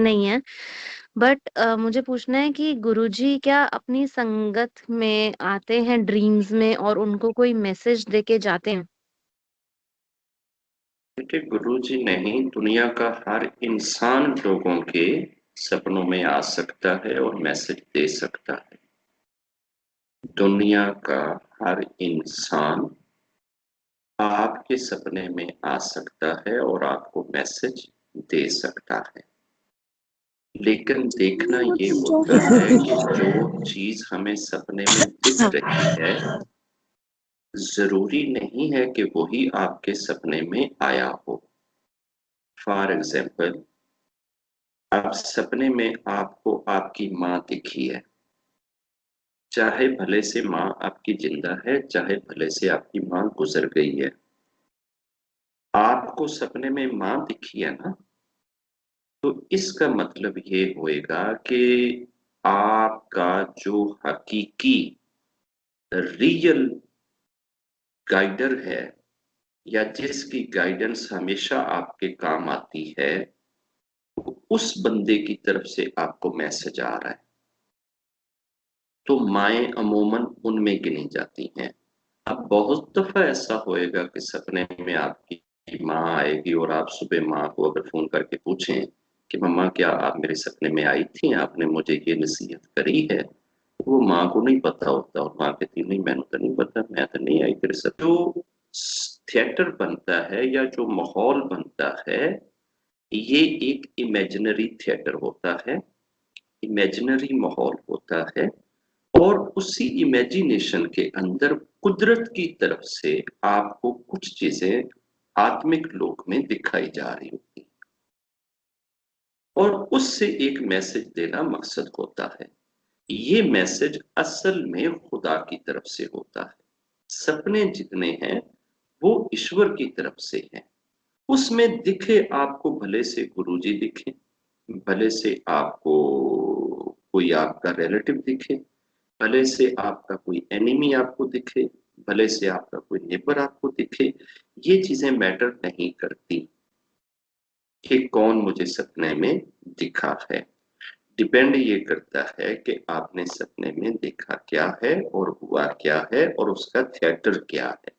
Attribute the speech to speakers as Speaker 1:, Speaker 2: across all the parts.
Speaker 1: नहीं है। बट मुझे पूछना है कि गुरुजी क्या अपनी संगत में आते हैं ड्रीम्स में और उनको कोई मैसेज देके जाते हैं?
Speaker 2: देखिए, गुरुजी नहीं, दुनिया का हर इंसान लोगों के सपनों में आ सकता है और मैसेज दे सकता है। दुनिया का हर इंसान आपके सपने में आ सकता है और आपको मैसेज दे सकता है। लेकिन देखना ये होता है कि जो चीज हमें सपने में दिख रही है, जरूरी नहीं है कि वही आपके सपने में आया हो। फॉर एग्जाम्पल, आप सपने में आपको आपकी माँ दिखी है, चाहे भले से माँ आपकी जिंदा है, चाहे भले से आपकी माँ गुजर गई है, आपको सपने में माँ दिखी है ना, तो इसका मतलब ये होएगा कि आपका जो हकीकी रियल गाइडर है, या जिसकी गाइडेंस हमेशा आपके काम आती है, उस बंदे की तरफ से आपको मैसेज आ रहा है। तो माएँ अमूमन उनमें गिनी जाती हैं। अब बहुत दफ़ा ऐसा होएगा कि सपने में आपकी माँ आएगी और आप सुबह माँ को अगर फ़ोन करके पूछें कि मम्मा क्या आप मेरे सपने में आई थी? आपने मुझे ये नसीहत करी है। वो माँ को नहीं पता होता और माँ कहती नहीं मैंने तो नहीं पता, मैं तो नहीं आई तेरे साथ। जो थिएटर बनता है या जो माहौल बनता है, ये एक इमेजिनरी थिएटर होता है, इमेजिनरी माहौल होता है, और उसी इमेजिनेशन के अंदर कुदरत की तरफ से आपको कुछ चीजें आत्मिक लोक में दिखाई जा रही होती, और उससे एक मैसेज देना मकसद होता है। ये मैसेज असल में खुदा की तरफ से होता है। सपने जितने हैं वो ईश्वर की तरफ से हैं। उसमें दिखे आपको भले से गुरुजी दिखे, भले से आपको कोई आपका रिलेटिव दिखे, भले से आपका कोई एनिमी आपको दिखे, भले से आपका कोई नेबर आपको दिखे, ये चीजें मैटर नहीं करती कि कौन मुझे सपने में दिखा है। डिपेंड ये करता है कि आपने सपने में देखा क्या है और हुआ क्या है और उसका थिएटर क्या है।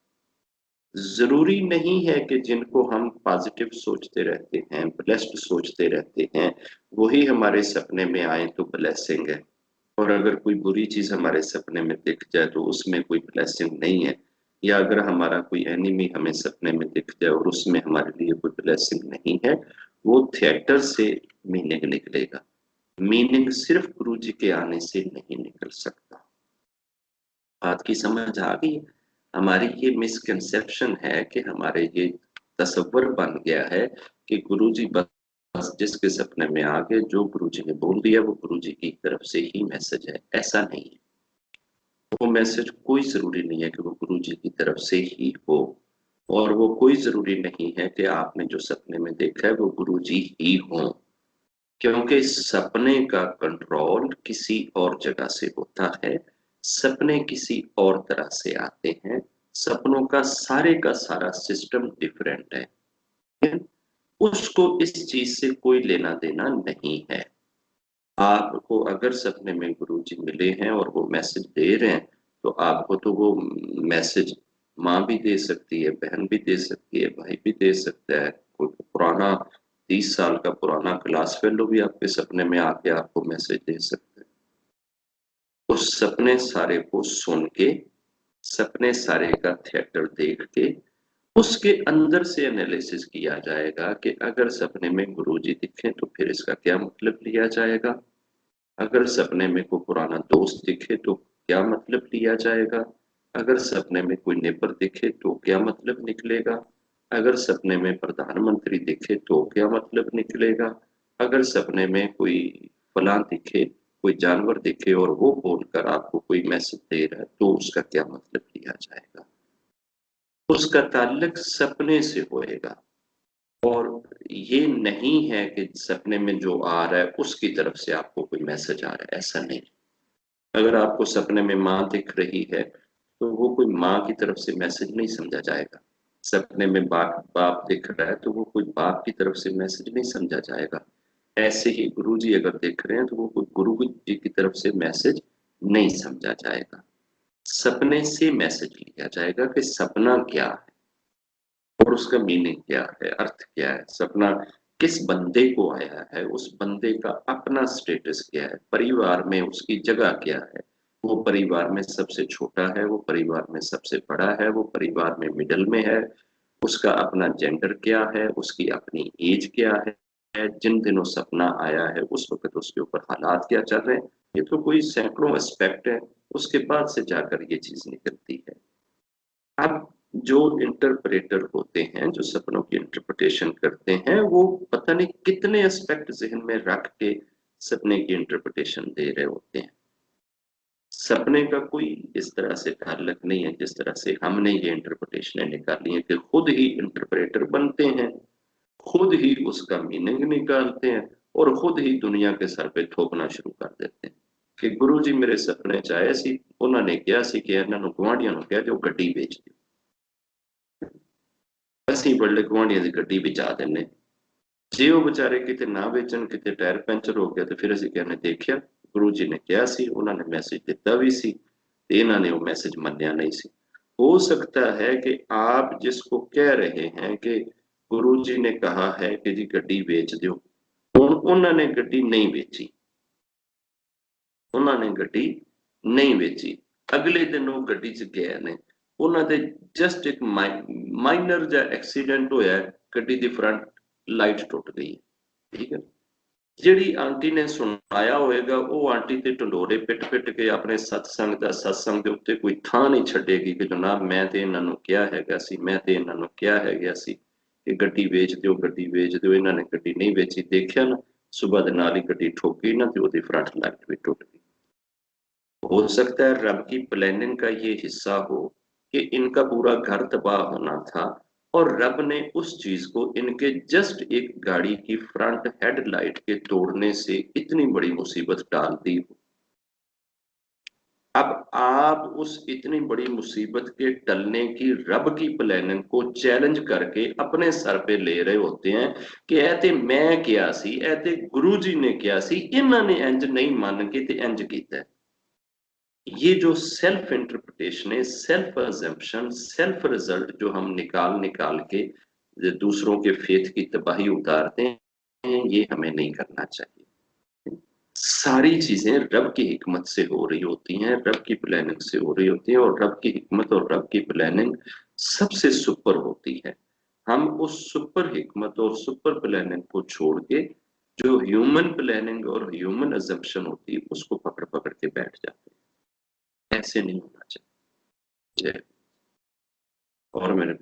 Speaker 2: जरूरी नहीं है कि जिनको हम पॉजिटिव सोचते रहते हैं, ब्लेस्ड सोचते रहते हैं, वही हमारे सपने में आए तो ब्लेसिंग है, और अगर कोई बुरी चीज हमारे सपने में दिख जाए तो उसमें कोई ब्लेसिंग नहीं है। या अगर हमारा कोई एनिमी हमें सपने में दिख जाए और उसमें हमारे लिए कोई ब्लेसिंग नहीं है, वो थिएटर से मीनिंग निकलेगा। मीनिंग सिर्फ गुरु जी के आने से नहीं निकल सकता। बात की समझ आ गई? हमारी ये मिसकंसेप्शन है कि हमारे ये तसव्वुर बन गया है कि गुरुजी बस जिसके सपने में आ गए, जो गुरुजी ने बोल दिया वो गुरुजी की तरफ से ही मैसेज है। ऐसा नहीं है। वो मैसेज कोई जरूरी नहीं है कि वो गुरुजी की तरफ से ही हो, और वो कोई जरूरी नहीं है कि आपने जो सपने में देखा है वो गुरुजी ही हो, क्योंकि सपने का कंट्रोल किसी और जगह से होता है। सपने किसी और तरह से आते हैं। सपनों का सारा सिस्टम डिफरेंट है। उसको इस चीज से कोई लेना देना नहीं है। आपको अगर सपने में गुरुजी मिले हैं और वो मैसेज दे रहे हैं, तो आपको तो वो मैसेज माँ भी दे सकती है, बहन भी दे सकती है, भाई भी दे सकता है, कोई पुराना 30 साल का पुराना क्लास फेलो भी आपके सपने में आके आपको मैसेज दे सकता है। तो सपने सारे को सुन के, सपने सारे का थिएटर देख के, उसके अंदर से एनालिसिस किया जाएगा कि अगर सपने में गुरुजी दिखे तो फिर इसका क्या मतलब लिया जाएगा, अगर सपने में कोई पुराना दोस्त दिखे तो क्या मतलब लिया जाएगा, अगर सपने में कोई नेबर दिखे तो क्या मतलब निकलेगा, अगर सपने में प्रधानमंत्री दिखे तो क्या मतलब निकलेगा, अगर सपने में कोई फलां दिखे, कोई जानवर दिखे और वो बोलकर आपको कोई मैसेज दे रहा है, तो उसका क्या मतलब लिया जाएगा। उसका ताल्लुक सपने से होएगा, और ये नहीं है कि सपने में जो आ रहा है उसकी तरफ से आपको कोई मैसेज आ रहा है, ऐसा नहीं। अगर आपको सपने में माँ दिख रही है, तो वो कोई माँ की तरफ से मैसेज नहीं समझा जाएगा। सपने में बाप बाप दिख रहा है तो वो कोई बाप की तरफ से मैसेज नहीं समझा जाएगा। ऐसे ही गुरु जी अगर देख रहे हैं तो वो कोई गुरु जी की तरफ से मैसेज नहीं समझा जाएगा, सपने से मैसेज लिया जाएगा कि सपना क्या है और उसका मीनिंग क्या है, अर्थ क्या है, सपना किस बंदे को आया है, उस बंदे का अपना स्टेटस क्या है, परिवार में उसकी जगह क्या है, वो परिवार में सबसे छोटा है, वो परिवार में सबसे बड़ा है, वो परिवार में मिडल में है, उसका अपना जेंडर क्या है, उसकी अपनी एज क्या है, जिन दिनों सपना आया है उस वक्त उसके ऊपर हालात क्या चल रहे हैं। ये तो कोई सैकड़ों एस्पेक्ट है, उसके बाद से जाकर ये चीज निकलती है। अब जो इंटरप्रेटर होते हैं, जो सपनों की इंटरप्रिटेशन करते हैं, वो पता नहीं कितने एस्पेक्ट जहन में रख के सपने की इंटरप्रिटेशन दे रहे होते हैं। सपने का कोई इस तरह से ताल्लुक नहीं है जिस तरह से हमने ये इंटरप्रिटेशन निकाली है कि खुद ही इंटरप्रेटर बनते हैं, खुद ही उसका मीनिंग निकालते हैं और खुद ही दुनिया के सर पे थोपना शुरू कर देते हैं कि गुरु जी मेरे सपने च आए सी, उन्होंने कहा सी कि इन्हों गुआढ़ियों कह दो गड्डी बेच दो, ਅਸੀਂ ਬੜਲੇ ਗੁਆਂਢੀਆਂ ਦੀ ਗੱਡੀ ਬਚਾ ਦਿੰਨੇ। ਜੇ ਉਹ ਵਿਚਾਰੇ ਕਿਤੇ ਨਾ ਵੇਚਣ, ਕਿਤੇ ਟਾਇਰ ਪੈਂਚਰ ਹੋ ਗਿਆ ਤੇ ਫਿਰ ਅਸੀਂ ਕਹਿੰਦੇ ਦੇਖਿਆ ਗੁਰੂ ਜੀ ਨੇ ਕਿਹਾ ਸੀ, ਉਹਨਾਂ ਨੇ ਮੈਸੇਜ ਦਿੱਤਾ ਵੀ ਸੀ ਤੇ ਇਹਨਾਂ ਨੇ ਉਹ मैसेज ਮੰਨਿਆ नहीं सी। हो सकता है कि आप जिसको कह रहे हैं कि गुरु जी ने कहा है कि जी गड्डी बेच दो, ਹੁਣ ਉਹਨਾਂ ਨੇ ਗੱਡੀ ਨਹੀਂ ਵੇਚੀ, ਉਹਨਾਂ ਨੇ ਗੱਡੀ ਨਹੀਂ ਵੇਚੀ, ਅਗਲੇ ਦਿਨ ਉਹ ਗੱਡੀ 'ਚ ਗਏ ਨੇ, ਉਹਨਾਂ ਦੇ ਜਸਟ ਇੱਕ ਮਾਈਨਰ ਜਿਹਾ ਐਕਸੀਡੈਂਟ ਹੋਇਆ, ਗੱਡੀ ਦੀ ਫਰੰਟ ਲਾਈਟ ਟੁੱਟ ਗਈ, ਠੀਕ ਹੈ। ਜਿਹੜੀ ਆਂਟੀ ਨੇ ਸੁਣਾਇਆ ਹੋਏਗਾ ਉਹ ਆਂਟੀ ਤੇ ਢੰਡੋਰੇ ਪਿੱਟ ਪਿੱਟ ਕੇ ਆਪਣੇ ਸਤਸੰਗ ਦੇ ਉੱਤੇ ਕੋਈ ਥਾਂ ਨਹੀਂ ਛੱਡੇਗੀ ਕਿ ਜਨਾਬ ਮੈਂ ਤੇ ਇਹਨਾਂ ਨੂੰ ਕਿਹਾ ਹੈਗਾ ਸੀ, ਮੈਂ ਤੇ ਇਹਨਾਂ ਨੂੰ ਕਿਹਾ ਹੈਗਾ ਸੀ ਕਿ ਗੱਡੀ ਵੇਚ ਦਿਓ, ਗੱਡੀ ਵੇਚ ਦਿਓ, ਇਹਨਾਂ ਨੇ ਗੱਡੀ ਨਹੀਂ ਵੇਚੀ, ਦੇਖਿਆ ਨਾ सुबह ਦੇ ਨਾਲ ਹੀ ਗੱਡੀ ਠੋਕੀ ਨਾ ਤੇ ਉਹਦੀ फ्रंट लाइट भी टूट गई। हो सकता है रब की प्लानिंग का ये हिस्सा हो कि इनका पूरा घर तबाह होना था और रब ने उस चीज को इनके जस्ट एक गाड़ी की फ्रंट हेडलाइट के तोड़ने से इतनी बड़ी मुसीबत टाल दी हो। अब आप उस इतनी बड़ी मुसीबत के टलने की रब की प्लानिंग को चैलेंज करके अपने सर पे ले रहे होते हैं कि ऐ ते मैं क्या सी, ऐ ते गुरु जी ने क्या सी, इन्होंने इंज नहीं मान के ते इंज कीता है। ये जो सेल्फ इंटरप्रिटेशन है, सेल्फ अजम्पशन, सेल्फ रिजल्ट जो हम निकाल निकाल के दूसरों के फेथ की तबाही उतारते हैं, ये हमें नहीं करना चाहिए। सारी चीजें रब की हिकमत से हो रही होती हैं, रब की प्लानिंग से हो रही होती हैं और रब की हिकमत और रब की प्लानिंग सबसे सुपर होती है। हम उस सुपर हिकमत और सुपर प्लानिंग को छोड़ के जो ह्यूमन प्लानिंग और ह्यूमन अजम्पशन होती है उसको पकड़ पकड़ के बैठ जाते हैं। ऐसे नहीं होना चाहिए। और मेरे